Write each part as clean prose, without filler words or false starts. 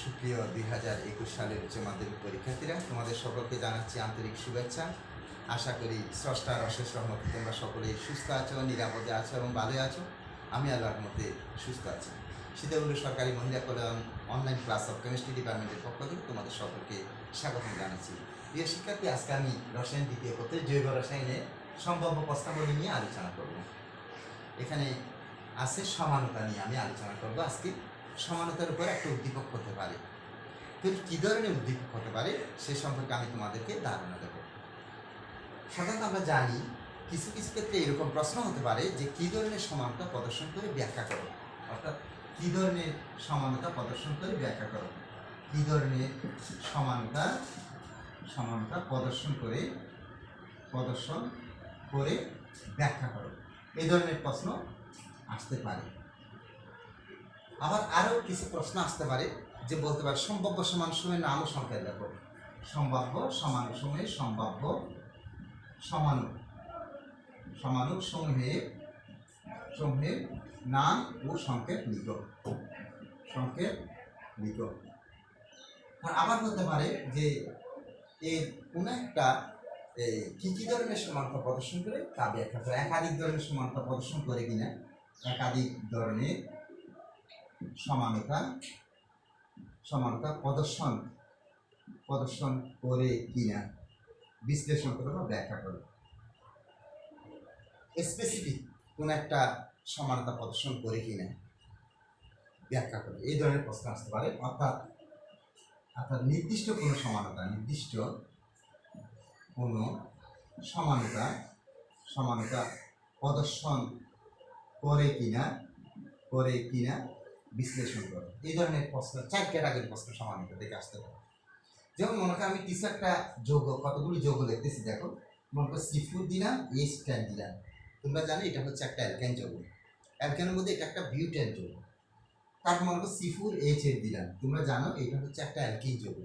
সুপ্রিয় 2021 সালের উচ্চ মাধ্যমিক পরীক্ষার্থীরা, তোমাদের সকলকে জানাচ্ছি আন্তরিক শুভেচ্ছা। আশা করি স্রষ্টার অশেষ রহমতে তোমরা সকলেই সুস্থ আছো, নিরাপদে আছো এবং ভালো আছো। আমি আল্লাহর মধ্যে সুস্থ আছি। সীতাকুণ্ড সরকারি মহিলা কল্যাণ অনলাইন ক্লাস অফ কেমিস্ট্রি ডিপার্টমেন্টের পক্ষ থেকে তোমাদের সকলকে স্বাগত জানাচ্ছি। প্রিয় শিক্ষার্থী, আজকে আমি রসায়ন দ্বিতীয় পত্রে জৈব রসায়নের সম্ভাব্য প্রস্তাবলী নিয়ে আলোচনা করব। এখানে আছে সমানতা নিয়ে আমি আলোচনা করব। আজকে সমানতার উপর একটা উদ্দীপক হতে পারে, তো কী ধরনের উদ্দীপক হতে পারে সে সম্পর্কে আমি তোমাদেরকে ধারণা দেব। সাধারণত আমরা জানি কিছু কিছু ক্ষেত্রে এরকম প্রশ্ন হতে পারে যে কী ধরনের সমানতা প্রদর্শন করে ব্যাখ্যা করো, অর্থাৎ কী ধরনের সমানতা প্রদর্শন করে ব্যাখ্যা করো, কী ধরনের সমানতা প্রদর্শন করে ব্যাখ্যা করো, এই ধরনের প্রশ্ন আসতে পারে। আবার আরও কিছু প্রশ্ন আসতে পারে যে বলতে পারে সম্ভাব্য সমান সময়ের নাম ও সংখ্যা দেখো। সম্ভাব্য সমান সময়ের সম্ভাব্য সমানুক সমূহের নাম ও সংকেত লিখো। আবার বলতে পারে যে এর কোনো একটা কী ধরনের সমানতা প্রদর্শন করে তা ব্যাখ্যা করে। একাধিক ধরনের সমানতা প্রদর্শন করে কিনা, একাধিক ধরনের সমানতা প্রদর্শন করে কিনা বিশ্লেষণ করে বা ব্যাখ্যা করে। স্পেসিফিক কোন একটা সমানতা প্রদর্শন করে কিনা ব্যাখ্যা করে, এই ধরনের প্রশ্ন আসতে পারে। অর্থাৎ নির্দিষ্ট কোনো সমানতা প্রদর্শন করে কিনা বিশ্লেষণ করে, এই ধরনের প্রশ্ন 4 ক্যাটাগরি প্রশ্ন সমানতা থেকে আসতে পারে। যেমন মনে করো আমি কিছু একটা যৌগ, কতগুলি যৌগ লিখতেছি, দেখো মনে করো C4 দিলাম, H10 দিলাম। তোমরা জানো এটা হচ্ছে একটা অ্যালকেন যৌগ, অ্যালকেনের মধ্যে এটা একটা বিউটেন যৌগ। তারপর মনে করো C4H8 দিলাম, তোমরা জানো এটা হচ্ছে একটা অ্যালকিন যৌগ।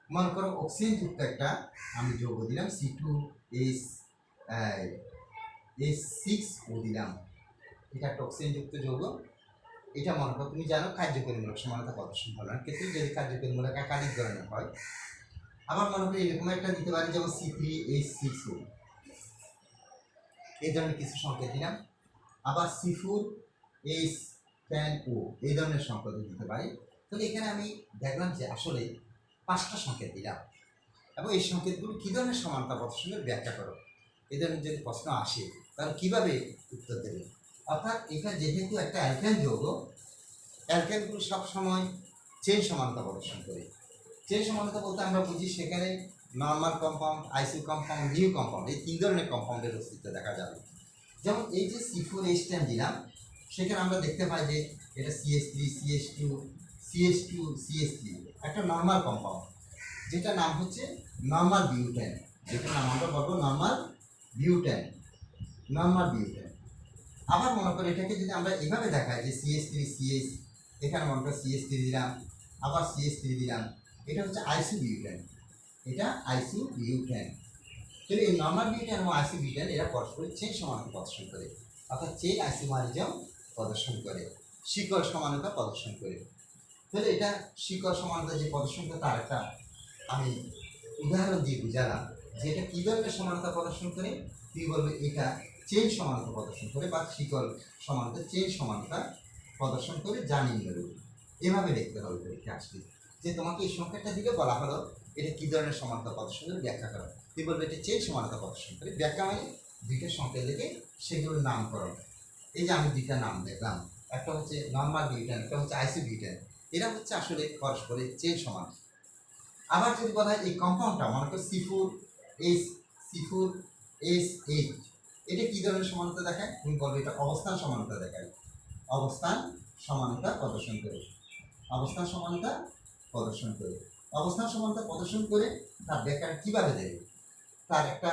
মনে করো অক্সিজেন যুক্ত একটা আমি যৌগ দিলাম, C2H6O দিলাম, এটা একটা অক্সিজেন যুক্ত যৌগ। এটা মনে করো তুমি জানো কার্যকরীমূলক সমানতা প্রদর্শন হলো, কিন্তু যদি কার্যকরীমূলক একাধিক ধরনের হয়। আবার মনে করি এরকম একটা দিতে পারি, যেমন C3H6O, এই ধরনের কিছু সংকেত দিলাম। আবার C4H10O, এই ধরনের সংকেত দিতে পারি। তাহলে এখানে আমি দেখলাম যে আসলে 5টা সংকেত দিলাম, এবং এই সংকেতগুলো কী ধরনের সমানতা প্রদর্শনের ব্যাখ্যা করো। এই ধরনের যদি প্রশ্ন আসে তাহলে কীভাবে উত্তর দেবে। অর্থাৎ এটা যেহেতু একটা অ্যালকেন যৌগ, অ্যালকেনগুলো সবসময় চেইন সমানতা প্রদর্শন করে। চেইন সমানতা বলতে আমরা বুঝি সেখানে নর্মাল কম্পাউন্ড, আইসো কম্পাউন্ড, নিউ কম্পাউন্ড, এই 3 ধরনের কম্পাউন্ডের অস্তিত্ব দেখা যাবে। যেমন এই যে C4H10 দিলাম, সেখানে আমরা দেখতে পাই যে এটা CH3 CH2 CH2 CH3 একটা নর্মাল কম্পাউন্ড, যেটা নাম হচ্ছে নর্মাল বিউটেন, যেটা নাম আমরা বলবো নর্মাল বিউটেন। আবার মনে করি এটাকে যদি আমরা এভাবে দেখাই যে CH3 CH, এখানে মনে করি CH3 দিলাম, আবার CH3 দিলাম, এটা হচ্ছে আইসোবিউটেন, তাহলে এই নর্মাল বিউটেন এবং আইসোবিউটেন এরা পরস্পরের চেইন সমানতা প্রদর্শন করে, অর্থাৎ চেইন আইসোমারিজম প্রদর্শন করে, শিকড় সমানতা প্রদর্শন করে। তাহলে এটা শিকড় সমানতা যে প্রদর্শন করে তার একটা আমি উদাহরণ দিয়ে বুঝালাম যে এটা কী ধরনের সমানতা প্রদর্শন করে। তুই বলবে এটা চেইন সমানতা প্রদর্শন করে, বা শিকড় সমানতা চেইন সমানতা প্রদর্শন করে, জানি নেবে। এভাবে দেখতে হবে পরীক্ষা আসবে যে তোমাকে এই সংখ্যাটা দিকে বলা হলো এটা কী ধরনের সমানতা প্রদর্শন করে ব্যাখ্যা করো। তুই বলবে এটা চেইন সমানতা প্রদর্শন করে। ব্যাখ্যা মানে 2টা সংখ্যা লিখে সেগুলোর নামকরণ। এই যে আমি 2টা নাম দেখলাম, একটা হচ্ছে নর্মাল বিউটেন, একটা হচ্ছে আইসোবিউটেন, এরা হচ্ছে আসলে পরস্পরের চেইন সমান। আবার যদি বলা হয় এই কম্পাউন্ডটা মনে করো C4H8, এটা কী ধরনের সমানতা দেখায়, তুমি বলবে এটা অবস্থান সমানতা দেখায়, অবস্থান সমানতা প্রদর্শন করে তার ব্যাখ্যা কীভাবে দেবে। তার একটা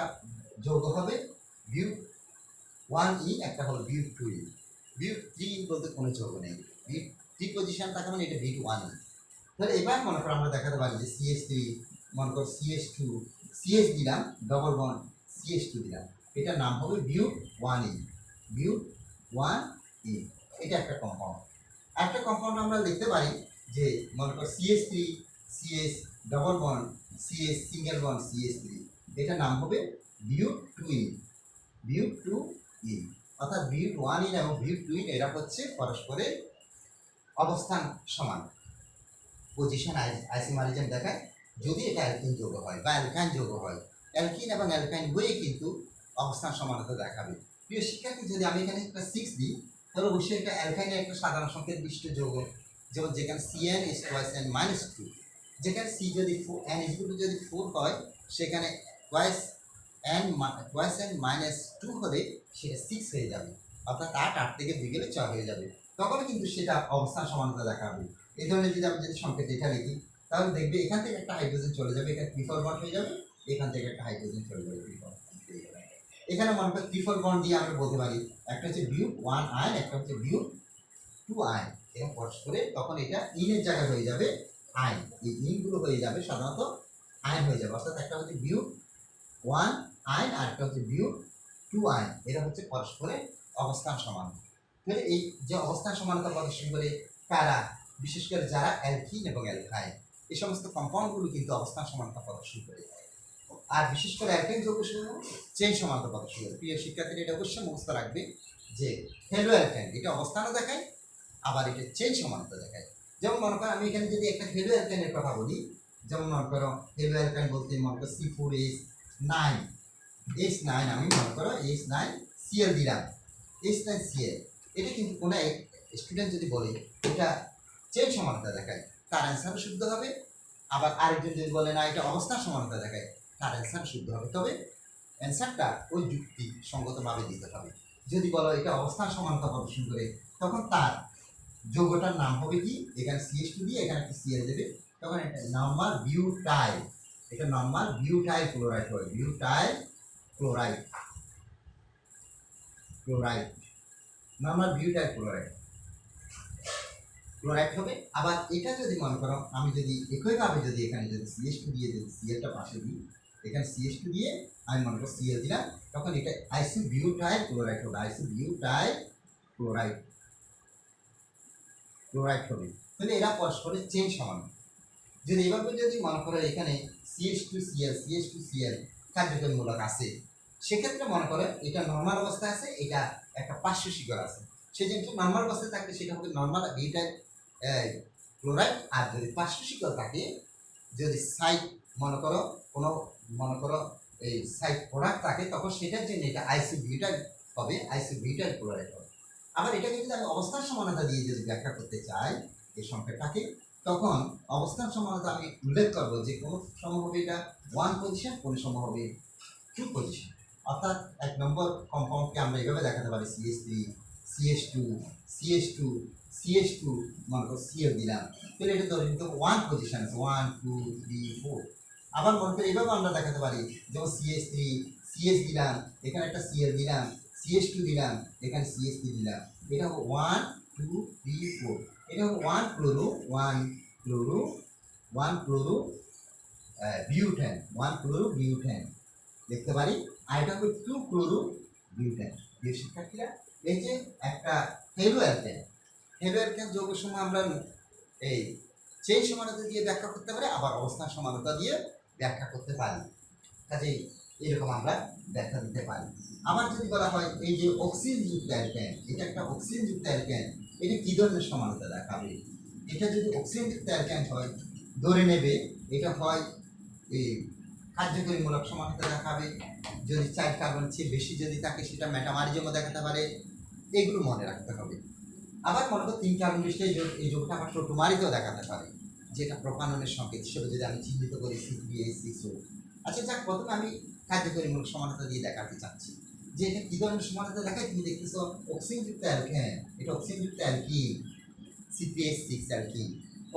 যৌগ হবে বিউ1E, একটা হলো বিউ2E। বিউ3 বলতে কোনো যৌগ নেই, বিউ3 পজিশন থাকে মানে এটা বিউ1E। তাহলে এবার মনে করো আমরা দেখাতে পারি যে CH3, মনে করো CH2 CH দিলাম, ডবল বন্ড CH2 দিলাম, এটার নাম হবে বিউ1E। এটা একটা কম্পাউন্ড। একটা কম্পাউন্ড আমরা লিখতে পারি যে মনে করো CH3 CH double bond CH single bond CH3, এটার নাম হবে but two ene, but two ene, অর্থাৎ বিউট ওয়ান ইন এবং বিউট টু ইন এরা হচ্ছে পরস্পরের অবস্থান সমান। পজিশন আইসোমারিজম দেখায় যদি এটা অ্যালকিন যৌগ হয় বা অ্যালকাইন যৌগ হয়, অ্যালকিন এবং অ্যালকাইন বইয়ে কিন্তু অবস্থান সমানতা দেখাবে। প্রিয় শিক্ষার্থী, যদি আমি এখানে একটা 6 দিই তাহলে অবশ্যই এটা অ্যালকাইনের একটা সাধারণ সংকেত বিশিষ্ট যৌগ, যেমন যেখানে CN is twice n minus 2, যেখানে C যদি n is equal to যদি 4 হয় সেখানে twice n minus 2 হলে সেটা 6 হয়ে যাবে, অর্থাৎ 8 থেকে 2 গেলে 6 হয়ে যাবে, তখন কিন্তু সেটা অবস্থান সমানতা দেখাবে। এই ধরনের যদি আমি সংকেত এটা লিখি তাহলে দেখবে এখান থেকে একটা হাইড্রোজেন চলে যাবে, এখানে ট্রিপল বন্ড হয়ে যাবে, এখান থেকে একটা হাইড্রোজেন চলে যাবে, ট্রিপল বন্ড হয়ে যাবে। এখানে মনে করি ট্রিপল বন্ড দিয়ে আমরা বলতে পারি একটা হচ্ছে বিউট 1 আয়ন, একটা হচ্ছে বিউট 2 আয়ন, এরা পরস্পরে তখন এটা ইনের জায়গায় হয়ে যাবে আয়ন, এই ইনগুলো হয়ে যাবে সাধারণত আয়ন হয়ে যাবে, অর্থাৎ একটা হচ্ছে বিউট 1 আয়ন আর একটা হচ্ছে বিউট 2 আয়ন, এরা হচ্ছে পরস্পরের অবস্থান সমান। তাহলে এই যে অবস্থান সমানতা প্রদর্শন করে কারা, বিশেষ করে যারা অ্যালকিন এবং অ্যালকাইন এই সমস্ত কম্পাউন্ডগুলো কিন্তু অবস্থান সমানতা প্রদর্শন করে, আর বিশেষ করে অ্যালকাইন যৌগসমূহ চেইন সমানতা প্রদর্শন করে। প্রিয় শিক্ষার্থীরা এটা অবশ্যই মুখস্থ রাখবে যে হেলো অ্যালকাইন এটা অবস্থানও দেখায় আবার এটা চেইন সমানতা দেখায়। যেমন মনে করো আমি এখানে যদি একটা হেলো অ্যালকাইনের কথা বলি, যেমন মনে করো হেলো অ্যালকাইন বলতে মনে করো C4H9 H9, আমি মনে করো H9Cl দিলাম, H9Cl, এটা কিন্তু কোনো স্টুডেন্ট যদি বলে এটা চেইন সমানতা দেখায় তার অ্যান্সারও শুদ্ধ হবে, আবার আরেকজন যদি বলে না এটা অবস্থান সমানতা দেখায় তার অ্যান্সার শুদ্ধ হবে, তবে অ্যান্সারটা ওই যুক্তি সঙ্গতভাবে দিতে হবে। যদি বলো এটা অবস্থান সমানতা প্রদর্শন করে তখন তার যৌগটার নাম হবে কি, এখানে CH2 দিয়ে এখানে একটা Cl দেবে, তখন এটা নরমাল বিউটাইল, এটা নরমাল বিউটাইল ক্লোরাইড হবে, butyl chloride, chloride normal butyl chloride, chloride হবে। আবার এটা যদি মনে করো আমি যদি একইভাবে যদি এখানে যদি CH2 দিয়ে যদি Clটা পাশে দিই, এখানে CH2 দিয়ে আমি মনে করো Cl দিলাম, তখন এটা আইসোবিউটাইল ক্লোরাইড হবে, আইসোবিউটাইল ক্লোরাইড, ক্লোরাইড হবে। তাহলে এরা পরস্পরের চেইন সমান। যদি এভাবে যদি মনে করো এখানে CH2Cl কার্যকরীমূলক আছে, সেক্ষেত্রে মনে করো এটা নর্মাল অবস্থায় আছে, এটা একটা পার্শ্ব শিকড় আছে, সেই জিনিসটা নর্মাল অবস্থায় থাকলে সেটা হবে নর্মাল বিউটাইল ক্লোরাইড, আর যদি পার্শ্ব শিকড় থাকে, যদি সাইড মনে করো কোনো মনে করো এই সাইড প্রোডাক্ট থাকে, তখন সেটার জন্য এটা আইসোবিউটাইল হবে, আইসোবিউটাইল ক্লোরাইড হবে। আবার এটাকে যদি আমি অবস্থান সমানতা দিয়ে যদি ব্যাখ্যা করতে চাই এই সংখ্যাটাকে, তখন অবস্থান সমানতা আমি উল্লেখ করবো যে কোনো সময় হবে এটা 1 পজিশন, কোনো সময় হবে 2 পজিশন, অর্থাৎ 1 নম্বর কম্পাউন্ডকে আমরা এইভাবে দেখাতে পারি CH3 CH2 CH2 CH2 মনে করো Cl দিলাম, তাহলে এটা ধরে কিন্তু 1 পজিশন আছে, 1 2 3 4। আবার মনে করি এইভাবে আমরা দেখাতে পারি যেমন CH3 CH দিলাম, এখানে একটা Cl দিলাম, CH2 দিলাম, এখানে CH3 দিলাম, এটা হবে 1 2 3 4, এটা হবে 1 chloro 1 chloro 1 chloro butane, 1 chloro butane দেখতে পারি, আর এটা হবে 2 ক্লোরো বিউটেন। প্রিয় শিক্ষার্থীরা, এই যে একটা হেলো অ্যালকেন, হেলো অ্যালকেন যৌগসমূহ আমরা এই চেইন সমানতা দিয়ে ব্যাখ্যা করতে পারি, আবার অবস্থান সমানতা দিয়ে ব্যাখ্যা করতে পারি, কাজেই এরকম আমরা ব্যাখ্যা দিতে পারি। আবার যদি বলা হয় এই যে অক্সিজেনযুক্ত অ্যালকেন, এটা একটা অক্সিজেনযুক্ত অ্যালকেন, এটা কী ধরনের সমানতা দেখাবে, এটা যদি অক্সিজেনযুক্ত অ্যালকেন হয় ধরে নেবে এটা হয় এই কার্যকরীমূলক সমানতা দেখাবে, যদি 4 কার্বন চেয়ে বেশি যদি থাকে সেটা মেটামারিজমও দেখাতে পারে, এগুলো মনে রাখতে হবে। আবার মনে করো 3 কার্বন বিশিষ্ট এই যৌগটা আবার টোটোমারিতেও দেখাতে পারে, যেটা প্রোপাননের সংকেত হিসেবে যদি আমি চিহ্নিত করি C3H6O। আচ্ছা যাক, প্রথমে আমি কার্যকরীমূলক সমানতা দিয়ে দেখাতে চাচ্ছি যে এটা কী ধরনের সমানতা দেখায়। তুমি দেখতেছো অক্সিজেনযুক্ত অ্যালকেন, এটা অক্সিজেনযুক্ত অ্যালকিন C3H6 অ্যালকিন,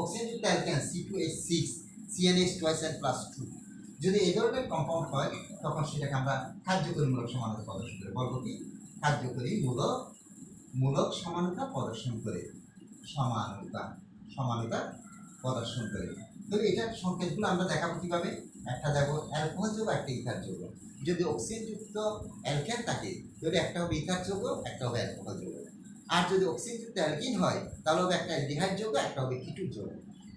অক্সিজেনযুক্ত alkane C2H6 CnH twice n plus 2। যদি এই ধরনের কম্পাউন্ড হয় তখন সেটাকে আমরা কার্যকরীমূলক সমানতা প্রদর্শন করে বলবো কি, কার্যকরী মূলক সমানতা প্রদর্শন করে, সমানতা সমানতা প্রদর্শন করে। তো এটার সংকেতগুলো আমরা দেখাবো কীভাবে, একটা দেখো অ্যালকোহল যৌগ, একটা ইথার যৌগ। যদি অক্সিজেনযুক্ত অ্যালকেন থাকে তাহলে একটা হবে ইথার যৌগ, একটা হবে অ্যালকোহল যৌগ। আর যদি অক্সিজেনযুক্ত অ্যালকিন হয় তাহলে হবে একটা অ্যালডিহাইড যৌগ, একটা হবে কিটু যৌগ।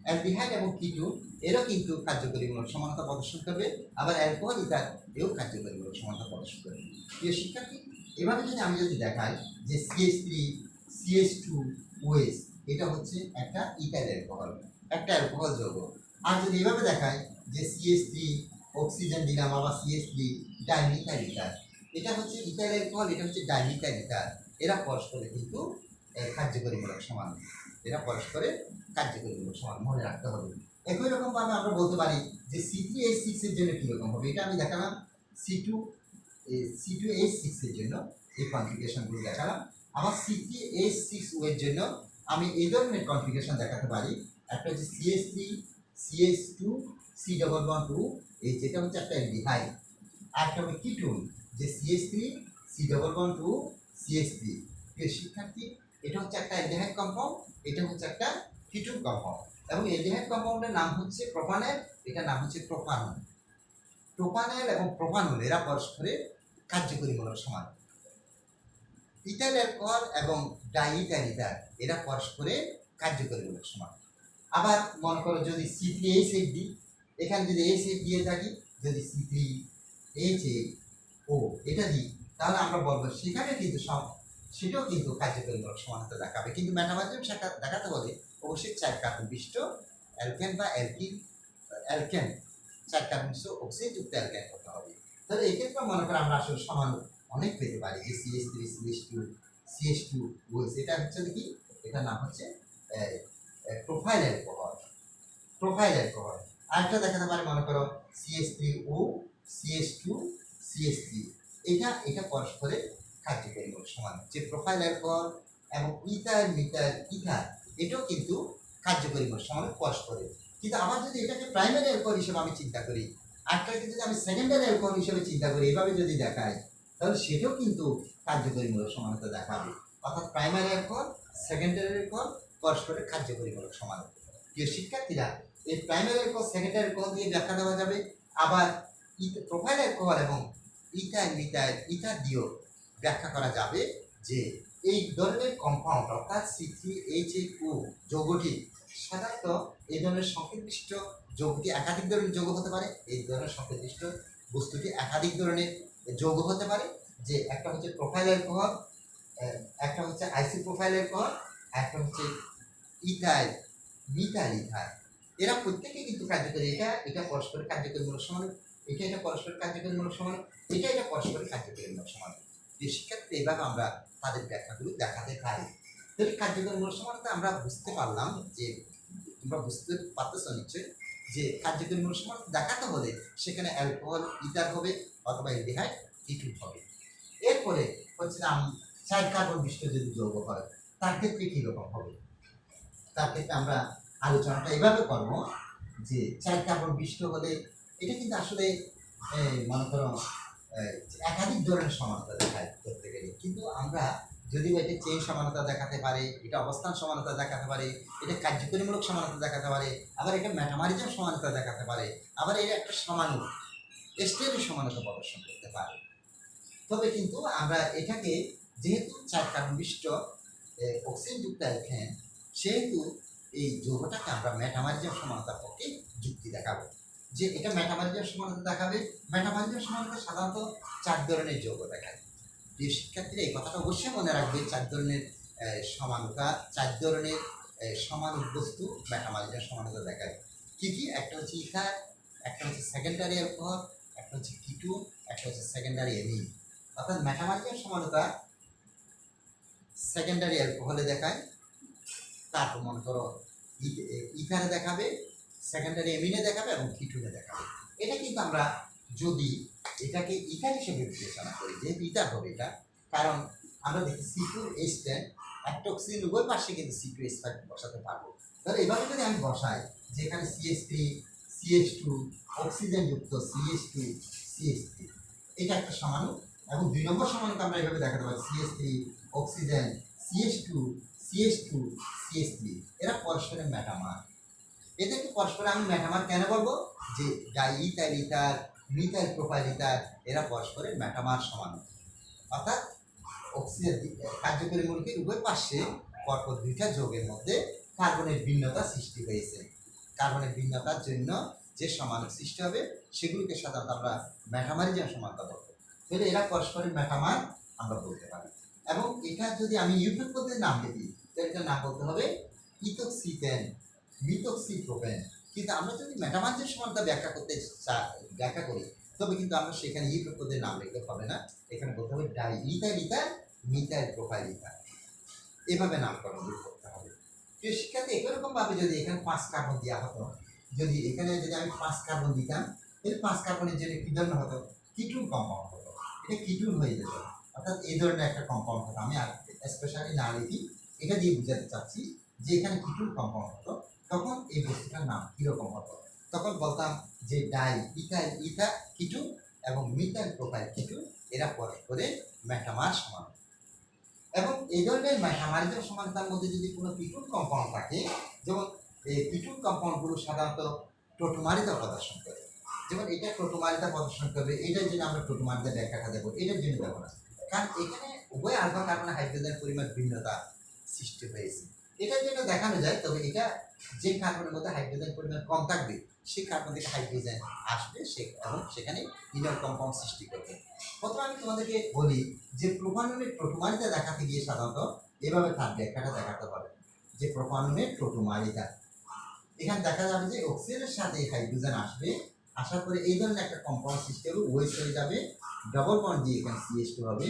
অ্যালডিহাইড এবং কিটু এরও কিন্তু কার্যকরীমূলক সমানতা প্রদর্শন করবে, আবার অ্যালকোহল ইথার এও কার্যকরীমূলক সমানতা প্রদর্শন করবে। প্রিয় শিক্ষার্থী, এভাবে যদি আমি দেখাই যে CH3CH2OH এটা হচ্ছে একটা ইথাইল অ্যালকোহল, একটা অ্যালকোহল যৌগ। আর যদি এভাবে দেখাই যে CH3 অক্সিজেন দিলাম, আবার CH3 ডাইমিথাইল ইথার, এটা হচ্ছে ইথাইল অ্যালকোহল, এটা হচ্ছে ডাইমিথাইল ইথার। এরা পরস্পরে কিন্তু কার্যকরীমূলক সমান, এরা পরস্পরে কার্যকরীমূলক সমান, মনে রাখতে হবে। একই রকমভাবে আমরা বলতে পারি যে C3H6 এর জন্য কীরকম হবে, এটা আমি দেখালাম C2H6 এর জন্য এই কনফিগারেশনগুলো দেখালাম। আবার C3H6O এর জন্য আমি এই ধরনের কনফিগারেশন দেখাতে পারি। একটা হচ্ছে CH3 CH2 C++2 এই যেটা হচ্ছে একটা অ্যালডিহাইড, আর একটা হবে কিটোন যে CH3 C++2 CH3। শিক্ষার্থী, এটা হচ্ছে একটা অ্যালডিহাইড কম্পাউন্ড, এটা হচ্ছে একটা কিটোন কম্পাউন্ড, এবং অ্যালডিহাইড কম্পাউন্ডের নাম হচ্ছে প্রোপানেল, এটার নাম হচ্ছে প্রোপানল। প্রোপানেল এবং প্রোপানল এরা পরস্পরের কার্যকরীমূলক সমান। ইথাইল অ্যালকোহল এবং ডাইইথাইল ইথার এরা পরস্পরের কার্যকরীমূলক সমান। আবার মনে করো যদি C3H8 দিই, এখানে যদি H8 দিয়ে থাকি, যদি C3H8O এটা দিই, তাহলে আমরা বলবো সেখানে কিন্তু সেটাও কিন্তু কার্যকরীমূলক সমানতা দেখাবে। কিন্তু মেটামার্জিয়াম শাখা দেখাতে হলে অবশ্যই 4 কার্বন বিশিষ্ট অ্যালকেন বা অ্যালকেন 4 কার্বন বিশিষ্ট অক্সিজেনযুক্ত অ্যালকেন করতে হবে। তাহলে এক্ষেত্রে মনে করো আমরা আসলে সমান অনেক পেতে পারি যে CH3 CH2OH এটা হচ্ছে কি, এটার নাম হচ্ছে প্রোফাইল অ্যালকোহল, প্রোফাইল অ্যালকোহল। আরেকটা দেখাতে পারি মনে করো CH3O CH2 CH3, এটা পরস্পরের কার্যকরীমূলক সমান। যে প্রোফাইল অ্যালকোহল এবং ইথার মিথাইল ইথার এটাও কিন্তু কার্যকরীমূলক সমান পরস্পরের। কিন্তু আবার যদি এটাকে প্রাইমারি অ্যালকোহল হিসেবে আমি চিন্তা করি, আরেকটাকে যদি আমি সেকেন্ডারি অ্যালকোহল হিসেবে চিন্তা করি, এভাবে যদি দেখাই, তাহলে সেটাও কিন্তু কার্যকরীমূলক সমানতা দেখাবে। অর্থাৎ প্রাইমারি অ্যালকোহল সেকেন্ডারি অ্যালকোহল পরস্পরের কার্যকরীমূলক সমান। প্রিয় শিক্ষার্থীরা, এই প্রাইমারি অ্যালকোহল সেকেন্ডারি অ্যালকোহল দিয়ে ব্যাখ্যা দেওয়া যাবে, আবার প্রোফাইল অ্যালকোহল এবং ইথাইল মিথাইল ইথার দিয়েও ব্যাখ্যা করা যাবে যে এই ধরনের কম্পাউন্ড অর্থাৎ C3H8O যৌগটি সাধারণত এই ধরনের সংকেতবিশিষ্ট যৌগটি একাধিক ধরনের যৌগ হতে পারে। এই ধরনের সংকেতবিশিষ্ট বস্তুটি একাধিক ধরনের যৌগ হতে পারে, যে একটা হচ্ছে প্রোফাইল অ্যালকোহল, একটা হচ্ছে আইসি প্রোফাইল অ্যালকোহল, একটা হচ্ছে ইথাইল মিথাইল ইথার। এরা প্রত্যেকে কিন্তু কার্যকরী, এটা পরস্পরের কার্যকরীমূলক সমান, এটা পরস্পরের কার্যকরীমূলক সমান, এটা পরস্পরের কার্যকরীমূলক সমান। যে শিক্ষার্থী এইভাবে আমরা তাদের ব্যাখ্যাগুলো দেখাতে পারি। তাহলে কার্যকরীমূলক সমানতা আমরা বুঝতে পারলাম, যে তোমরা বুঝতে পারতেছ নিশ্চয়ই যে কার্যকরীমূলক সমানতা দেখাতে হলে সেখানে অ্যালকোহল ইথার হবে অথবা অ্যালডিহাইড কিটোন হবে। এরপরে হচ্ছে 4 কার্বন বিশিষ্ট যদি যৌগ হয় তার ক্ষেত্রে কীরকম হবে, তার ক্ষেত্রে আমরা আলোচনাটা এভাবে করব যে 4 কার্বন বিশিষ্ট হলে এটা কিন্তু আসলে মনে করো একাধিক ধরনের সমানতা দেখায় করতে গেলে, কিন্তু আমরা যদি এটা চেইন সমানতা দেখাতে পারে, এটা অবস্থান সমানতা দেখাতে পারে, এটা কার্যকরীমূলক সমানতা দেখাতে পারে, আবার এটা মেটামারিজম সমানতা দেখাতে পারে, আবার এটা একটা সমানু স্টেরি সমানতা প্রদর্শন করতে পারে। তবে কিন্তু আমরা এটাকে যেহেতু 4 কার্বন বিশিষ্ট অক্সিজেনযুক্ত অ্যালকেন, সেহেতু এই যৌগটাকে আমরা মেটামারিজম সমানতার পক্ষে যুক্তি দেখাবো যে এটা মেটামারিজম সমানতা দেখাবে। মেটামারিজম সমানতা সাধারণত 4 ধরনের যৌগ দেখায়। যে শিক্ষার্থীরা এই কথাটা অবশ্যই মনে রাখবে, 4 ধরনের সমানতা, 4 ধরনের সমান বস্তু মেটামারিজম সমানতা দেখায়। কি কি? একটা হচ্ছে ইথার, একটা হচ্ছে সেকেন্ডারি অ্যালকোহল, একটা হচ্ছে কিটোন, একটা হচ্ছে সেকেন্ডারি অ্যামিন। অর্থাৎ মেটামারিজম সমানতা সেকেন্ডারি অ্যালকোহলে দেখায়, তারপর মনে করো ইথারে দেখাবে, সেকেন্ডারি অ্যামিনে দেখাবে এবং কিটোনে দেখাবে। এটা কিন্তু আমরা যদি এটাকে ইথার হিসেবে বিবেচনা করি, যেহেতু ইথার হবে এটা, কারণ আমরা দেখি C2H10 একটা অক্সিজেন উভয় পাশে কিন্তু C2H5 বসাতে পারবো। তাহলে এভাবে যদি আমি বসাই যেখানে CH3 CH2 অক্সিজেনযুক্ত CH2 CH3 এটা একটা সমাণু, এবং 2 নম্বর সমাণুকে আমরা এভাবে দেখাতে পারি CH3 oxygen CH2 CH2 CH3 এরা পরস্পরের মেটামার। এদেরকে পরস্পরে আমি মেটামার কেন বলবো, যে diethyl ether methyl propyl ether এরা পরস্পরের মেটামার সমান। অর্থাৎ অক্সিজেন কার্যকরী মৌলিকের উভয় পাশে পরপর দুইটা যৌগের মধ্যে কার্বনের ভিন্নতা সৃষ্টি হয়েছে। কার্বনের ভিন্নতার জন্য যে সমাণু সৃষ্টি হবে সেগুলোকে সাধারণত আমরা মেটামারিজম সমানতা বলবো। তাহলে এরা পরস্পরের মেটামার আমরা বলতে পারি। এবং এটা যদি আমি ইউরোপ পদ্ধতির নাম দিই তাহলে এটার নাম বলতে হবে ইথোক্সিপেন, মিথোক্সিপ্রোপেন। কিন্তু আমরা যদি মেটামারিজম সমানতা ব্যাখ্যা করি তবে কিন্তু আমরা সেখানে ইউরোপ পদ্ধতির নাম লিখতে হবে না, এখানে বলতে হবে diethyl ether methyl propyl ether, এভাবে নামকরণ করতে হবে। প্রিয় শিক্ষার্থী, এরকমভাবে যদি এখানে 5 কার্বন দেওয়া হতো, যদি এখানে যদি আমি 5 কার্বন দিতাম তাহলে 5 কার্বনের জন্য কী ধরনের হতো? কিটুন কম্পাউন্ড হতো, এটা কিটুন হয়ে যেত, অর্থাৎ এই ধরনের একটা কম্পাউন্ড হতো। আমি আর স্পেশালি না লিখি, এটা দিয়ে বুঝাতে চাচ্ছি যে এখানে কিটুন কম্পাউন্ড হতো, তখন এই বস্তুটার নাম কীরকম হতো? তখন বলতাম যে ডাই ইথাইল ইথার কিটুন এবং মিথাইল প্রোপাইল কিটুন এরা পরস্পরে মেটামার সমান। এবং এই ধরনের মেটামারিজম সমানতার মধ্যে যদি কোনো কিটুন কম্পাউন্ড থাকে, যেমন এই কিটুন কম্পাউন্ডগুলো সাধারণত টোটোমারিতা প্রদর্শন করে, যেমন এটা টোটোমারিতা প্রদর্শন করবে, এটার জন্য আমরা টোটোমারিতা ব্যাখ্যাটা দেবো, এটার জন্য দেবো না, কারণ এখানে উভয় আলফা কার্বনে হাইড্রোজেনের পরিমাণ ভিন্নতা সৃষ্টি হয়েছে। এটার জন্য দেখানো যায়, তবে এটা যে কার্বনের মধ্যে হাইড্রোজেন পরিমাণ কম থাকবে সেই কার্বন থেকে হাইড্রোজেন আসবে এবং সেখানে ইনর কম্পাউন্ড সৃষ্টি করবে। প্রথমে আমি তোমাদেরকে বলি যে প্রোপাননের টোটোমারিতা দেখাতে গিয়ে সাধারণত এভাবে তার ব্যাখ্যাটা দেখাতে পারে যে প্রোপাননের টোটোমারিতা। এখানে দেখা যাবে যে অক্সিজেনের সাথে হাইড্রোজেন আসবে, আসার পরে এই ধরনের একটা কম্পাউন্ড সৃষ্টি হবে, ওয়েস্ট হয়ে যাবে, ডবল বন্ড দিয়ে এখানে CH2 হবে।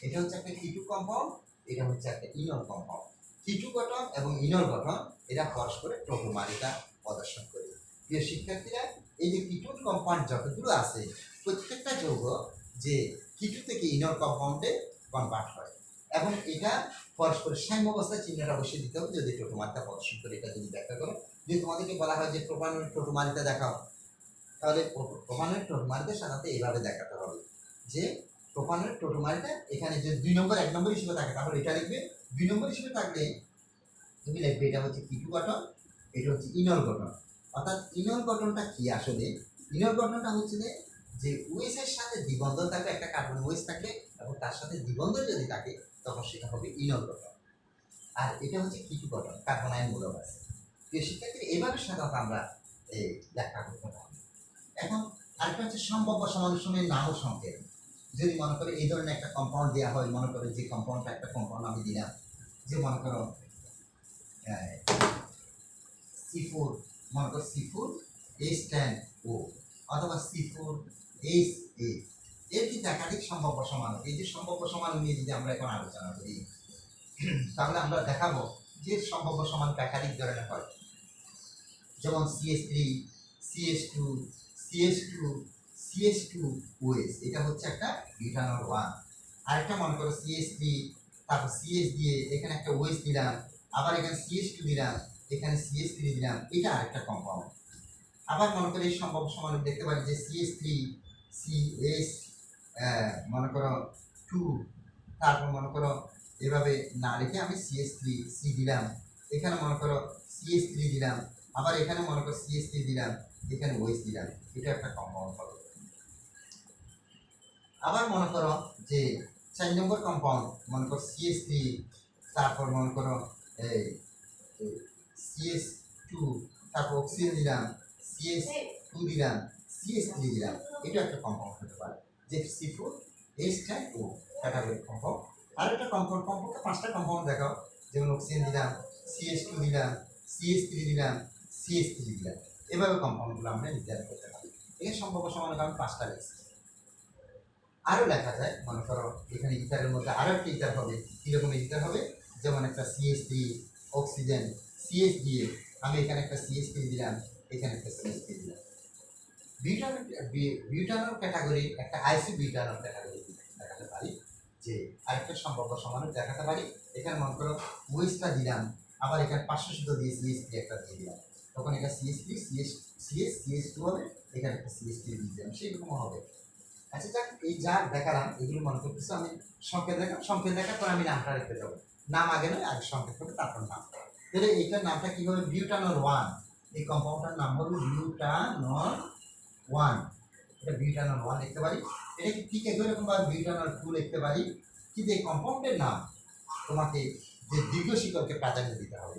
এটা হচ্ছে একটা কিটু কম্পাউন্ড, এটা হচ্ছে একটা ইনর কম্পাউন্ড। কিটু গঠন এবং ইনর গঠন এরা পরস্পরের টোটোমারিতা প্রদর্শন করে। প্রিয় শিক্ষার্থীরা, এই যে কিটুন কম্পাউন্ড যতগুলো আছে প্রত্যেকটা যৌগ যে কিটু থেকে ইনর কম্পাউন্ডে কনভার্ট হয়, এবং এটা পরস্পরের সাম্য অবস্থায় চিহ্নটা অবশ্যই দিতে হবে যদি টোটোমারিতা প্রদর্শন করে। এটা যদি ব্যাখ্যা করো, যদি তোমাদেরকে বলা হয় যে প্রোপাননের টোটোমারিতা দেখাও, তাহলে প্রোপাননের টোটোমারিতা সাধারণত এইভাবে দেখাতে হবে যে প্রোপাননের টোটোমারিতা এখানে যে 2 নম্বর 1 নম্বর হিসেবে থাকে, তাহলে এটা লিখবে। 2 নম্বর হিসেবে থাকলে তুমি লিখবে এটা হচ্ছে কিটু গঠন, এটা হচ্ছে ইনর গঠন। অর্থাৎ ইনর গঠনটা কি? আসলে ইনর গঠনটা হচ্ছে যে ওএসের সাথে দ্বিবন্ধন থাকবে, একটা কার্বন ওএস থাকবে এবং তার সাথে দ্বিবন্ধন যদি থাকে তখন সেটা হবে ইনর গঠন। আর এটা হচ্ছে কিটু গঠন, কার্বন আয়ন মূলক আছে। প্রিয় শিক্ষার্থী, এইভাবে সাধারণত আমরা এই ব্যাখ্যা করতে পারি। এখন আরেকটা হচ্ছে সম্ভাব্য সমানুষমের নাম ও সংকেত। যদি মনে করো এই ধরনের একটা কম্পাউন্ড দেওয়া হয়, মনে করো যে কম্পাউন্ডটা একটা কম্পাউন্ড আমি দিলাম, যে মনে করো C4, মনে করো C4 H10O অথবা C4 HA, এর কিন্তু একাধিক সম্ভাব্য সমাণু। এই যে সম্ভাব্য সমাণু নিয়ে যদি আমরা এখন আলোচনা করি তাহলে আমরা দেখাবো যে সম্ভাব্য সমাণু একাধিক ধরনের হয়, যেমন CH3 CH2 CH2 CH2OH, এটা হচ্ছে একটা বিউটানল 1। আরেকটা মনে করো CH3, তারপর CH দিয়ে এখানে একটা OH দিলাম, আবার এখানে CH2 দিলাম, এখানে CH3 দিলাম, এটা আরেকটা কম্পাউন্ড। আবার মনে করো এই সম্ভাব্য সমাণু দেখতে পারি যে CH3 CH মনে করো 2, তারপর মনে করো এভাবে না লিখে আমি CH3 C দিলাম, এখানে মনে করো CH3 দিলাম, আবার এখানে মনে করো CH3 দিলাম, এখানে OH দিলাম, এটা একটা কম্পাউন্ড হবে। আবার মনে করো যে 4 নম্বর কম্পাউন্ড, মনে করো CH3, তারপর মনে করো এই CH2, তারপর অক্সিজেন দিলাম, CH2 দিলাম, CH3 দিলাম, এটা একটা কম্পাউন্ড হতে পারে যে C4 H10O ক্যাটাগরি কম্পাউন্ড। আর একটা কম্পাউন্ড, কম্পাউন্ডে 5টা কম্পাউন্ড দেখাও, যেমন অক্সিজেন দিলাম, CH2 দিলাম, CH3 দিলাম, CH3 দিলাম, এভাবে কম্পাউন্ডগুলো আমরা নির্ধারণ করতে পারি। এখানে সম্ভাব্য সমাণু আমি 5টা লিখছি। আরও লেখা যায়, মনে করো এখানে ইথারের মধ্যে আরও একটা ইথার হবে, কীরকম ইথার হবে, যেমন একটা CH3 অক্সিজেন CH দিয়ে আমি এখানে একটা CH3 দিলাম, এখানে একটা CH3 দিলাম। বিউটানল ক্যাটাগরি একটা আইসোবিউটানল ক্যাটাগরি দেখাতে পারি, যে আরেকটা সম্ভাব্য সমাণু দেখাতে পারি। এখানে মনে করো ওয়েস্টটা দিলাম, আবার এখানে 500 সুতো দিয়ে CH3 একটা দিয়ে দিলাম, তখন এটা CH3 CH2 হবে, এখানে একটা CH3 দিয়ে দিলাম, সেইরকম হবে। আচ্ছা যাক, এই যা দেখালাম এগুলো মনে করতেছি আমি সংকেত দেখাম, সংকেত দেখার পর আমি নামটা রেখে যাবো, নাম আগে নয়, আগে সংকেত করবে তারপর নাম। তাহলে এইটার নামটা কী হবে? বিউটানল 1। এই কম্পাউন্ডটার নাম হবে বিউটানল 1, এটা বিউটানল 1 লিখতে পারি। এটা কি ঠিক একই রকমভাবে বিউটানল 2 লিখতে পারি, কিন্তু এই কম্পাউন্ডের নাম তোমাকে যে দীর্ঘ শিকড়কে প্রাধান্য দিতে হবে,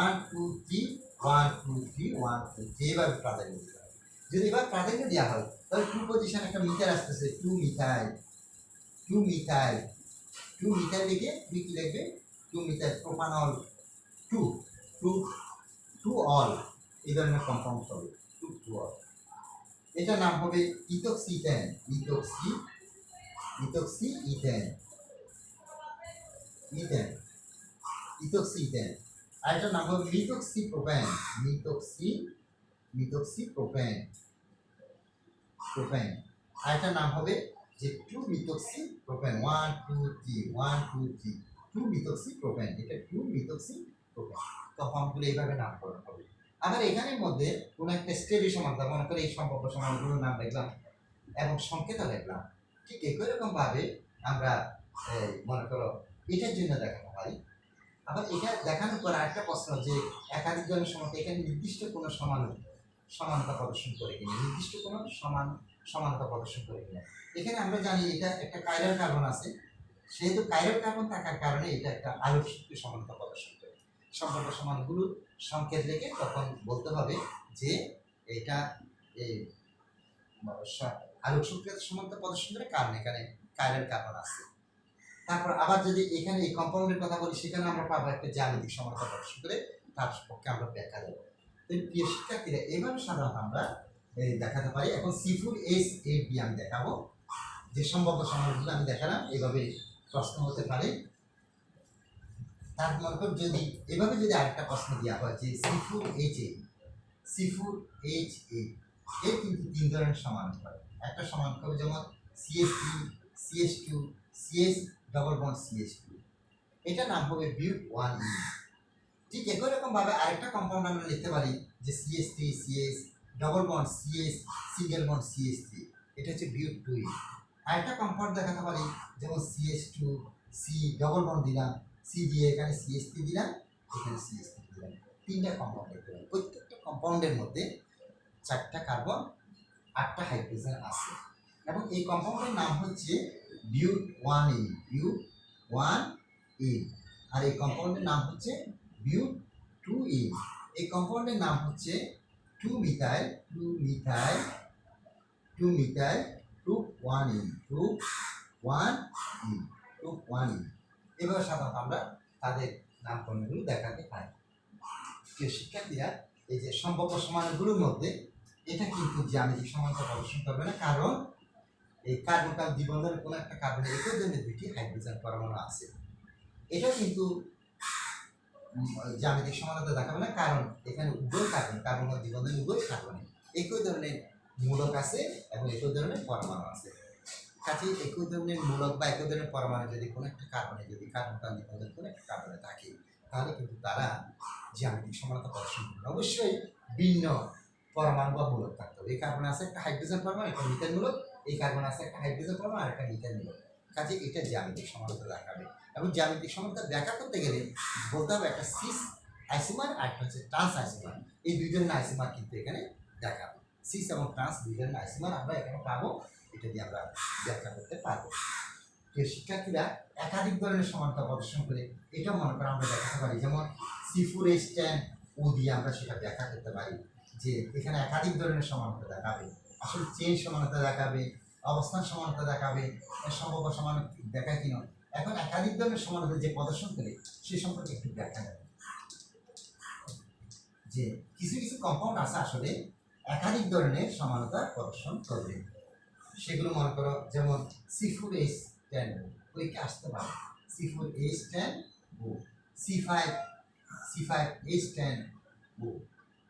1 2 3 1 2 3 1 2 3 এইভাবে প্রাধান্য দিতে হবে। যদি এবার প্রাধান্য দেওয়া হয় তাহলে টু পজিশন একটা মিথাইল আসতেছে, 2 মিথাইল 2 মিথাইল 2 মিথাইল লিখে তুমি কি লিখবে, 2 মিথাইল প্রোপানল 2 2 2 অল, এই ধরনের কম্পাউন্ড হবে 2 2 অল। এটার নাম হবে ইথোক্সিথেন, ইথেন ইথোক্সিথেন। আর এটার নাম হবে মিথক্সিপ্রোপেন, মিথক্সিপ্রোপেন। আর এটার নাম হবে যে 2 মিথক্সিপ্রোপেন, 1 2 3 1 2 3 2 মিথক্সিপ্রোপেন। এটা 2 মিথক্সিপ্রোপেন। কম্পাউন্ডগুলো এইভাবে নামকরণ হবে। আবার এখানের মধ্যে কোনো একটা স্টেডি সমানতা, মনে করে এই সম্ভাব্য সমানগুলোর নাম লিখলাম এবং সংকেত লিখলাম। ঠিক একই রকম ভাবে আমরা মনে করো এটার জন্য দেখাতে পারি। আবার এটা দেখানোর পর আরেকটা প্রশ্ন যে একাধিক জনের সময় এখানে নির্দিষ্ট কোনো সমানতা প্রদর্শন করে কিনা, নির্দিষ্ট কোনো সমানতা প্রদর্শন করে কিনা। এখানে আমরা জানি এটা একটা কাইরাল কার্বন আছে, সেহেতু কাইরাল কার্বন থাকার কারণে এটা একটা আলোক শক্তি সমানতা প্রদর্শন করে। সম্পর্ক সমানগুলোর সংকেত রেখে তখন বলতে হবে যে এটা এই আলোক শক্তি সমানতা প্রদর্শন করে, কারণ এখানে কাইরাল কার্বন আছে। তারপর আবার যদি এখানে এই কম্পাউন্ডের কথা বলি, সেখানে আমরা পাবো একটা জ্যামিতিক সমানতা প্রদর্শন করে, তার পক্ষে আমরা ব্যাখ্যা দেবো। তো প্রিয় শিক্ষার্থীরা, এইভাবে সাধারণত আমরা দেখাতে পারি। এখন C4H8B আমি দেখাবো, যে সম্ভাব্য সমানগুলো আমি দেখালাম, এইভাবে প্রশ্ন হতে পারে। তার মনে কর যদি এভাবে যদি আরেকটা প্রশ্ন দেওয়া হয় যে C4H8 এর কিন্তু 3 ধরনের সমানুপাত হয়। একটা সমানুপাত হবে যেমন CH3 CH2 CH double bond CH2, এটা নাম হবে বিউট 1E। ঠিক একই রকম ভাবে আরেকটা কম্পাউন্ড আমরা লিখতে পারি যে CH3 CH double bond CH single bond CH3, এটা হচ্ছে বিউট 2E। আরেকটা কম্পাউন্ড দেখাতে পারি যেমন CH2 C ডবল বন্ড দিলাম, C দিয়ে এখানে CH3 দিলাম, এখানে CH3 দিলাম, 3টা কম্পাউন্ড লিখতে পারি। প্রত্যেকটা কম্পাউন্ডের মধ্যে 4টা কার্বন 8টা হাইড্রোজেন আছে এবং এই কম্পাউন্ডের নাম হচ্ছে বিউট 1E, বিউট 1E। আর এই কম্পাউন্ডের নাম হচ্ছে বিউট 2E। এই কম্পাউন্ডের নাম হচ্ছে 2 মিথাইল 1E, 1E। এভাবে সাধারণত আমরা তাদের নামকরণগুলো দেখাতে পারি। প্রিয় শিক্ষার্থীরা, এই যে সম্ভাব্য সমানগুলোর মধ্যে এটা কিন্তু জ্যামিতিক সমানতা প্রদর্শন করবে না, কারণ এই কার্বন দ্বিবন্ধনের কোনো একটা কার্বনের একই ধরনের 2টি হাইড্রোজেন পরমাণু আছে। এটা কিন্তু জ্যামিতিক সমানতা দেখাবে না, কারণ এখানে উভয় কার্বন দ্বিবন্ধন উভয় কার্বনে একই ধরনের মূলক আছে এবং একই ধরনের পরমাণু আছে। কাজেই একই ধরনের মূলক বা একই ধরনের পরমাণু যদি কোনো একটা কার্বনে, যদি কার্বন দ্বিবন্ধন কোনো একটা কার্বনে থাকে, তাহলে কিন্তু তারা জ্যামিতিক সমানতা প্রদর্শন করবে। অবশ্যই ভিন্ন পরমাণু বা মূলক থাকতে হবে। এই কার্বনে আছে একটা হাইড্রোজেন পরমাণু, একটা মিথাইল মূলক, এই কার্বনে আছে একটা হাইড্রোজেন পরমাণু আর একটা মিথাইল মূলক। কাজে এটা জ্যামিতিক সমানতা দেখাবে এবং জ্যামিতিক সমানতা ব্যাখ্যা করতে গেলে বলতে হবে একটা সিস আইসোমার আর একটা হচ্ছে ট্রান্স আইসোমার। এই 2 ধরনের আইসোমার কিন্তু এখানে দেখাবে। সিস এবং ট্রান্স 2 ধরনের আইসোমার আমরা এখানে পাবো, এটা দিয়ে আমরা ব্যাখ্যা করতে পারবো। যে শিক্ষার্থীরা একাধিক ধরনের সমানতা প্রদর্শন করে এটা মনে করে আমরা দেখাতে পারি, যেমন C4H10O দিয়ে আমরা সেটা ব্যাখ্যা করতে পারি যে এখানে একাধিক ধরনের সমানতা দেখাবে, আসলে চেইন সমানতা দেখাবে, অবস্থান সমানতা দেখাবে, সম্ভাব্য সমান দেখায় কিনা। এখন একাধিক ধরনের সমানতা যে প্রদর্শন করে সে সম্পর্কে একটু ব্যাখ্যা দেবে যে কিছু কিছু কম্পাউন্ড আছে আসলে একাধিক ধরনের সমানতা প্রদর্শন করবে। সেগুলো মনে করো যেমন C4H10 ওইকে আসতে পারে, C4H10O, C5H10O,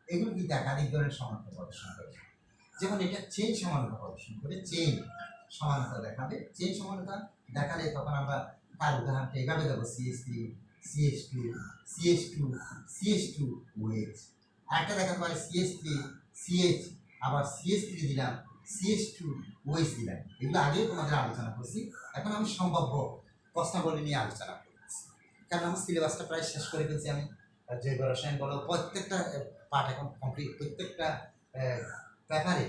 এগুলো কিন্তু একাধিক ধরনের সমানতা প্রদর্শন করে। যেমন এটা চেইন সমানতা প্রদর্শন করে, চেইন সমানতা দেখাবে। চেইন সমানতা দেখালে তখন আমরা তার উদাহরণটা এভাবে দেবো, CH3 CH2 CH2 CH2OH। আরেকটা দেখাতে পারে CH3 CH আবার CH3 দিলাম, CH2OH দিলাম। এগুলো আগেও তোমাদের আলোচনা করছি, এখন আমি সম্ভাব্য প্রশ্নাবলী নিয়ে আলোচনা করছি, কারণ আমার সিলেবাসটা প্রায় শেষ করে ফেলছি। আমি জৈব রসায়ন বলো প্রত্যেকটা পার্ট এখন কমপ্লিট, প্রত্যেকটা পেপারে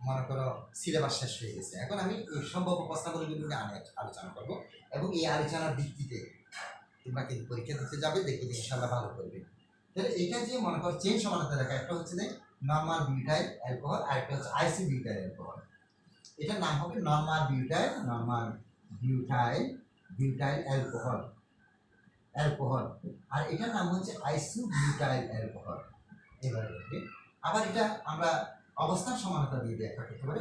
মনে করো সিলেবাস শেষ হয়ে গেছে। এখন আমি এই সম্ভাব্য প্রশ্নাবলীগুলো নিয়ে আলোচনা করবো এবং এই আলোচনার ভিত্তিতে তোমরা কিন্তু পরীক্ষা দিতে যাবে, দেখে যে ইনশাল্লাহ ভালো করবে। তাহলে এটা যে মনে করো চেইন সমানতা দেখা, একটা হচ্ছে যে নর্মাল বিউটাইল অ্যালকোহল আর একটা হচ্ছে আইসি বিউটাইল অ্যালকোহল। এটার নাম হবে নর্মাল বিউটাইল বিউটাইল অ্যালকোহল আর এটার নাম হচ্ছে আইসি বিউটাইল অ্যালকোহল। এবারে দেখবে আবার এটা আমরা অবস্থান সমানতা দিয়ে ব্যাখ্যা করতে পারি।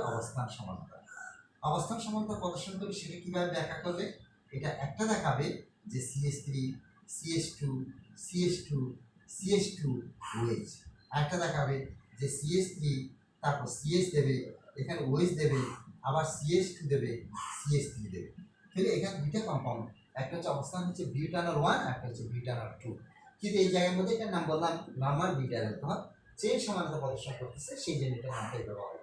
অবস্থান সমানতা প্রদর্শন করে সেটা কিভাবে ব্যাখ্যা করবে, এটা একটা দেখাবে যে CH3 CH2 CH2 OH, আরেকটা দেখাবে যে CH3 তারপর CH দেবে, এখানে OH দেবে, আবার CH2 দেবে, CH3 দেবে। তাহলে এখানে দুইটা কম্পাউন্ড, একটা হচ্ছে অবস্থান হচ্ছে বিউটানল 1, একটা হচ্ছে বিউটানল 2। কিন্তু এই জায়গার মধ্যে এটার নাম বললাম নর্মাল বিউটাইল অ্যালকোহল, চেইন সমানতা প্রদর্শন করতেছে, সেই জন্য এটার নামটা এইভাবে হবে।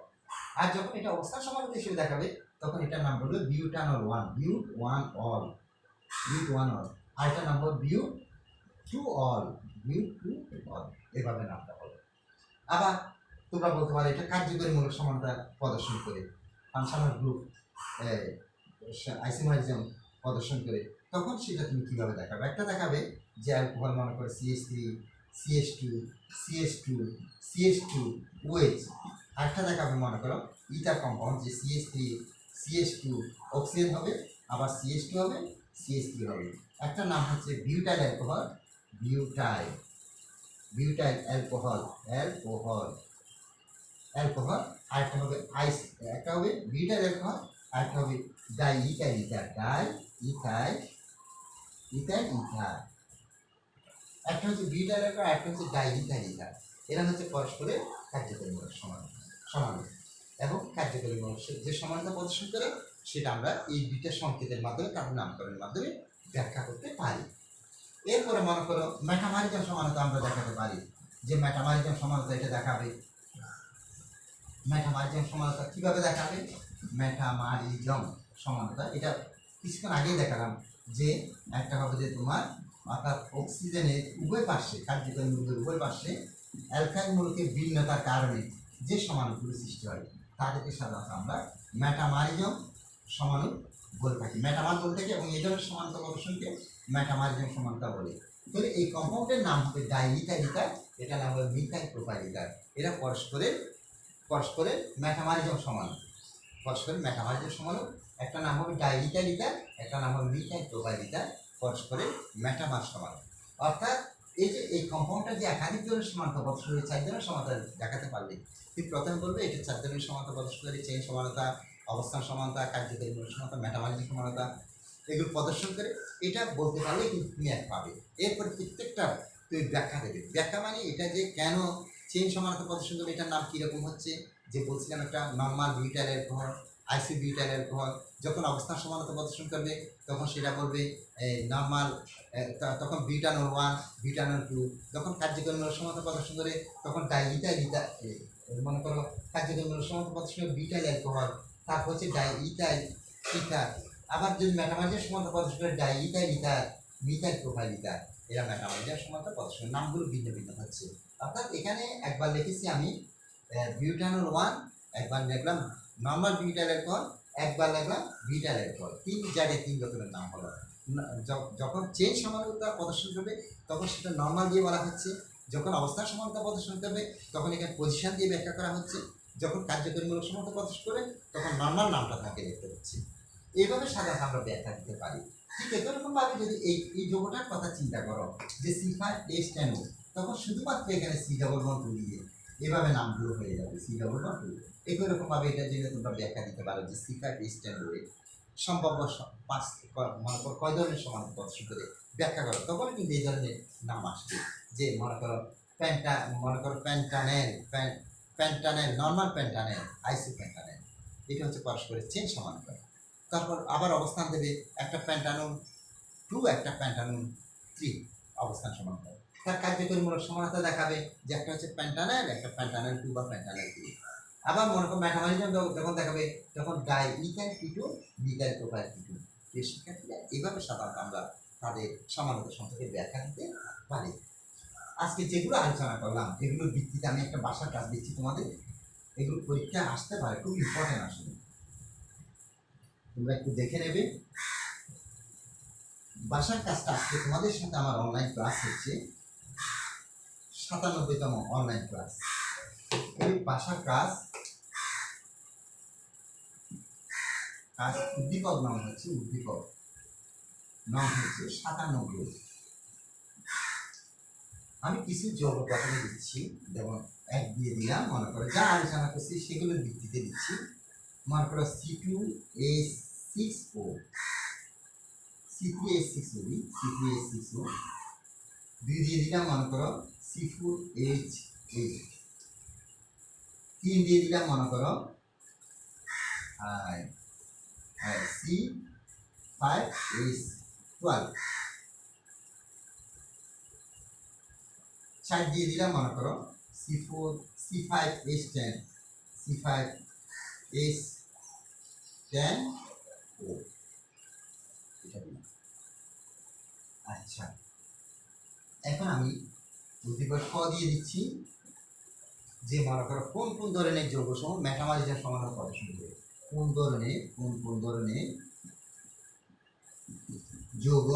আর যখন এটা অবস্থান সমানতা হিসেবে দেখাবে তখন এটার নাম বলবে বিউটানল 1, বিউট 1 অল, আর এটার নাম বলবে বিউট 2 অল, এভাবে নামটা বলবে। আবার তোমরা বলতে পারো এটা কার্যকরীমূলক সমানতা প্রদর্শন করে, ফাংশনাল গ্রুপ আইসোমারিজম প্রদর্শন করে, তখন সেটা তুমি কীভাবে দেখাবে। একটা দেখাবে যে অ্যালকোহল মনে করে CH3 CH2 OH, আরেকটা দেখাবে মনে করো ইথার কম্পাউন্ড যে CH3 CH2 অক্সিজেন হবে, আবার CH2 হবে, CH3 হবে। একটা নাম হচ্ছে বিউটাইল অ্যালকোহল, আরেকটা হবে একটা হবে বিউটাইল অ্যালকোহল, আরেকটা হবে ইথার, একটা হচ্ছে বিউটাইল অ্যালকোহল, আরেকটা হচ্ছে ইথার। এরা হচ্ছে পরস্পরের কার্যকরীমূলক সমান এবং কার্যকরীমূলক যে সমানতা প্রদর্শন করে সেটা আমরা এই দুইটা সংকেতের মাধ্যমে, তার নামকরণের মাধ্যমে ব্যাখ্যা করতে পারি। এরপরে মনে করো মেটামারিজম সমানতা আমরা দেখাতে পারি, যে মেটামারিজম সমানতা এটা দেখাবে। মেটামারিজম সমানতা কিভাবে দেখাবে, মেটামারিজম সমানতা এটা কিছুক্ষণ আগেই দেখালাম যে একটা হবে যে তোমার অর্থাৎ অক্সিজেনের উভয় পার্শ্বে, কার্যকরী মূলকের উভয় পার্শ্বে অ্যালকাইল মূলকের ভিন্নতার কারণে যে সমাণুগুলো সৃষ্টি হয় তাদেরকে সাধারণত আমরা মেটামারিজম সমাণু বলে থাকি, মেটামার বলে থাকি, এবং এই ধরনের সমানতা প্রদর্শনকে মেটামারিজম সমানতা বলে। তাহলে এই কম্পাউন্ডের নাম হবে ডাইইথাইল, এটা নাম হবে মিথাইল প্রোপাইল। এরা পরস্পরের মেটামারিজম সমাণু, একটা নাম হবে ডাইইথাইল, একটা নাম হবে মিথাইল প্রোপাইল, পরস্পরের মেটামার সমাণু। অর্থাৎ এই কম্পাউন্ডটা যে একাধিক ধরনের সমানতা প্রদর্শন করে 4 ধরনের সমানতা দেখাতে পারলে ঠিক প্রথমে বলবে এটা 4 ধরনের সমানতা প্রদর্শন করে, চেইন সমানতা, অবস্থান সমানতা, কার্যকরীমূলক সমানতা, মেটামারিজম সমানতা, এগুলো প্রদর্শন করে এটা বলতে পারলে কিন্তু তুমি এক পাবে। এরপরে প্রত্যেকটা তুমি ব্যাখ্যা দেবে। ব্যাখ্যা মানে এটা যে কেন চেইন সমানতা প্রদর্শন করবে, এটার নাম কীরকম হচ্ছে, যে বলছিলাম একটা নর্মাল বিউটাইল অ্যালকোহল, আইসি বিউটাইল অ্যালকোহল, যখন অবস্থান সমানতা প্রদর্শন করবে তখন সেটা বলবে নর্মাল, তখন বিউটানল 1 বিউটানল 2, যখন কার্যকরীমূলক সমানতা প্রদর্শন করে তখন মনে করো কার্যকরীমূলক সমানতা প্রদর্শন করে বিউটাইল অ্যালকোহল, তারপর হচ্ছে ইথার। আবার যদি মেটামারিজম সমানতা প্রদর্শন করে ইথার, মিথাইল প্রোপাইল, এরা মেটামারিজম সমানতা প্রদর্শনের নামগুলো ভিন্ন ভিন্ন হচ্ছে। অর্থাৎ এখানে একবার লিখেছি আমি বিউটানল 1, একবার লিখলাম নর্মাল বিউটাইল অ্যালকোহল, একবার লিখলাম বিউটাইল অ্যালকোহল, 3 জায়গায় 3 রকমের নাম হলো। যখন চেইন সমানতা প্রদর্শন করবে তখন সেটা নর্মাল দিয়ে বলা হচ্ছে, যখন অবস্থান সমানতা প্রদর্শন করবে তখন এখানে পজিশন দিয়ে ব্যাখ্যা করা হচ্ছে, যখন কার্যকরীমূলক সমানতা প্রদর্শন করে তখন নর্মাল নামটা থাকে দেখতে পাচ্ছি। এইভাবে সাধারণত আমরা ব্যাখ্যা দিতে পারি। ঠিক এরকমভাবে যদি এই যোগটার কথা চিন্তা করো যে C5H10, তখন শুধুমাত্র এখানে C+2 দিয়ে এভাবে নামগুলো হয়ে যাবে, C+2। একই রকমভাবে এটার জন্য তোমরা ব্যাখ্যা দিতে পারো যে C5H10 সম্ভাব্য 5 কয় ধরনের সমানতা প্রদর্শন করে ব্যাখ্যা করো, তখন কিন্তু এই ধরনের নাম আসবে। যে মনে করো প্যান্টানেল, নর্মাল প্যান্টানেল, আইসি প্যান্টানেল, এটা হচ্ছে পরস্পরের চেইন সমানতা। তারপর আবার অবস্থান দেবে একটা প্যান্টানল 2, একটা প্যান্টানল 3, অবস্থান সমানতা। তার কার্যকরীমূলক সমানতা দেখাবে যে একটা হচ্ছে প্যান্টানেল, একটা প্যান্টানেল 2 বা প্যান্টানেল 3। আবার মনে করো মেটামারিজম যখন দেখাবে তখন diethyl P2, methyl propyl P2। এই শিক্ষার্থীরা এইভাবে সাধারণত আমরা তাদের সমানতা সম্পর্কে ব্যাখ্যা দিতে পারি। আজকে যেগুলো আলোচনা করলাম এগুলোর ভিত্তিতে আমি একটা বাসার কাজ দিচ্ছি তোমাদের, এগুলো পরীক্ষা আসতে পারে, খুব ইম্পর্টেন্ট আসলে। তোমরা একটু দেখে নেবে। বাসার কাজটা আজকে তোমাদের সাথে আমার অনলাইন ক্লাস হচ্ছে 97তম অনলাইন ক্লাস। এই বাসার কাজ উদ্দীপক নাম হচ্ছে 97। আমি কিছু যৌগ গঠনে দিচ্ছি, যেমন এক দিয়ে দিলাম, মনে করো যা আলোচনা করছি সেগুলোর ভিত্তিতে দিচ্ছি। মনে করো C2H6O, C3H6O, C3H6O। 2 দিয়ে দিলাম, মনে করো C4H8। 3 দিয়ে দিলাম, মনে করো C5H12। 4 দিয়ে দিলাম, মনে করো C5H10, C5H10O। আচ্ছা, এখন আমি উদ্দীপক ক দিয়ে দিচ্ছি, যে মনে করো কোন কোন ধরনের যৌগ সমূহ মেটামারিজম সমাধান প্রদর্শন করে। কোন ধরনের যৌগ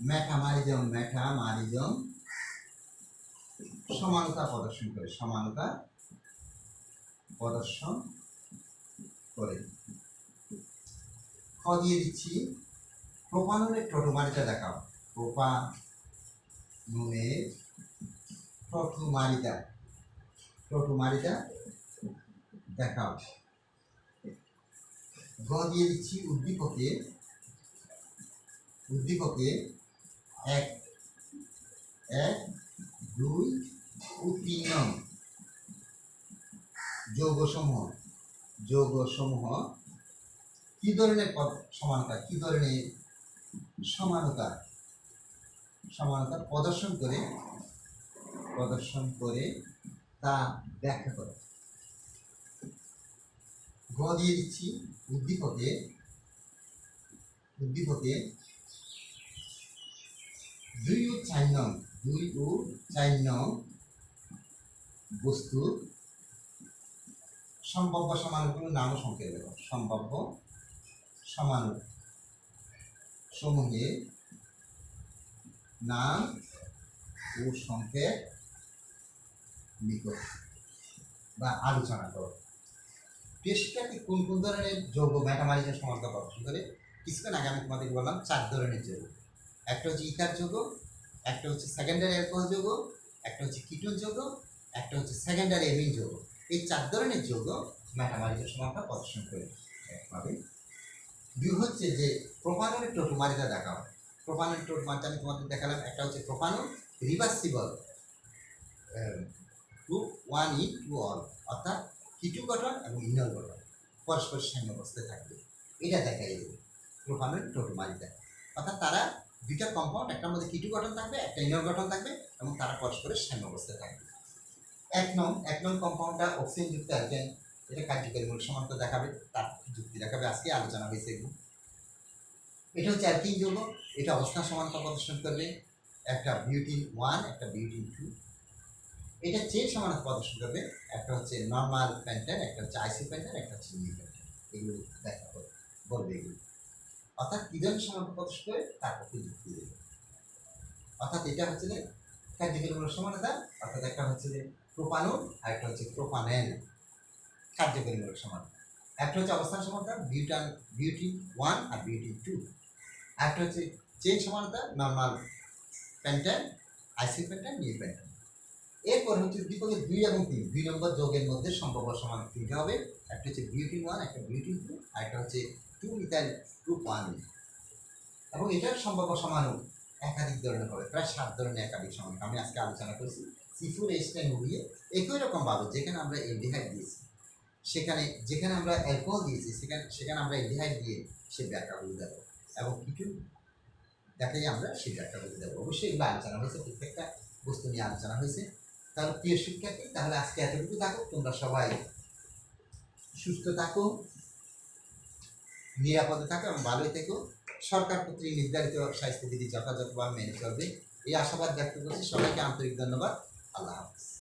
মেটামারিজম সমানতা প্রদর্শন করে। খ দিয়ে দিচ্ছি, প্রোপাননের টোটোমারিটা দেখাও। প্রোপাননের টোটোমারিটা দেখাও। গ দিয়ে দিচ্ছি, উদ্দীপকে 1, 2 ও 3 নং যৌগসমূহ কি ধরনের সমানতা প্রদর্শন করে তা ব্যাখ্যা করে। গ দিয়ে দিচ্ছি, উদ্দীপকে 2 ও 4 নং বস্তুর সম্ভাব্য সমাণুগুলোর নাম ও সংকেত দেব। সম্ভাব্য সমাণু সমূহের নাম ও সংকেত লিখো বা আলোচনা করো। প্রিয় শিক্ষার্থী, কোন ধরনের যৌগ মেটামারিজম সমানতা প্রদর্শন করে? কিছুক্ষণ আগে আমি তোমাদেরকে বললাম 4 ধরনের যৌগ। একটা হচ্ছে ইথার যৌগ, একটা হচ্ছে সেকেন্ডারি অ্যালকোহল যৌগ, একটা হচ্ছে কিটোন যৌগ, একটা হচ্ছে সেকেন্ডারি অ্যামিন যৌগ। এই 4 ধরনের যৌগ মেটামারিজম সমানতা প্রদর্শন করে একভাবে। 2 হচ্ছে যে প্রোপাননের টোটোমারিটা দেখা হয়। প্রোপাননের টোটোমারিটা আমি তোমাদের দেখালাম। একটা হচ্ছে প্রোপানন রিভার্সিবল গ্রুপ 1E2 অর্থাৎ কিটু গঠন এবং ইনল গঠন পরস্পর সাম্য অবস্থায় থাকবে, এটা দেখাই দেবে প্রোপাননের টোটোমারিটা। অর্থাৎ তারা দুইটা কম্পাউন্ড, একটার মধ্যে কিটু গঠন থাকবে, একটা ইনল গঠন থাকবে এবং তারা পরস্পরের সাম্য অবস্থায় থাকবে। 1 নং কম্পাউন্ডটা অক্সিজেনযুক্ত অ্যালকেন, এটা কার্যকরী মূল সমানতা দেখাবে, তার যুক্তি দেখাবে, আজকে আলোচনা হয়েছে এগুলো। এটা হচ্ছে অ্যালকিন যৌগ, এটা অবস্থান সমানতা প্রদর্শন করবে, একটা বিউটিন 1, একটা বিউটিন 2। এটা চেন সমানতা প্রদর্শন করবে, একটা হচ্ছে নর্মাল পেন্টেন, একটা হচ্ছে আইসোপেন্টেন, একটা হচ্ছে নিউপেন্টেন। এগুলো দেখা বলবে এগুলো। অর্থাৎ কি ধরনের সমানতা প্রদর্শন করে তার পক্ষে যুক্তি দেবে। অর্থাৎ এটা হচ্ছে যে কার্যকরী মূল সমানতা, অর্থাৎ একটা হচ্ছে যে প্রোপানন আর একটা হচ্ছে প্রোপানেন কার্যকরী মূলক সমানতা। একটা হচ্ছে অবস্থান সমানতা, বিউটিন 1 আর বিউটিন 2। একটা হচ্ছে চেইন সমানতা, নর্মাল পেন্টেন, আইসোপেন্টেন, নিউপেন্টেন। এরপর হচ্ছে উদ্দীপকে 2 এবং 3, 2 নম্বর যৌগের মধ্যে সম্ভাব্য সমাণু 3টা হবে। একটা হচ্ছে বিউটিন 1, একটা বিউটিন 2, আর একটা হচ্ছে 2-মিথাইল গ্রুপ 1। এবং এটার সম্ভাব্য সমাণু একাধিক ধরনের হবে, প্রায় 7 ধরনের একাধিক সমাণু আমি আজকে আলোচনা করছি। C4H10 দিয়ে একই রকম ভাবে যেখানে আমরা এলডিহাইড দিয়েছি, যেখানে আমরা অ্যালকোহল দিয়েছি, সেখানে আমরা এলডিহাইড দিয়ে সে ব্যাখ্যাগুলো দেবো, এবং কিছু দেখাই আমরা সেই ব্যাখ্যাগুলো দেবো। অবশ্যই এগুলো আলোচনা হয়েছে, প্রত্যেকটা বস্তু নিয়ে আলোচনা হয়েছে। তাহলে প্রিয় শিক্ষার্থী, তাহলে আজকে এতটুকু থাকো। তোমরা সবাই সুস্থ থাকো, নিরাপদে থাকো এবং ভালোই থেকো। সরকার কর্তৃক নির্ধারিত স্বাস্থ্যবিধি যথাযথভাবে মেনে চলবে, এই আশাবাদ ব্যক্ত করছি। সবাইকে আন্তরিক ধন্যবাদ। আল্লাহ হাফেজ।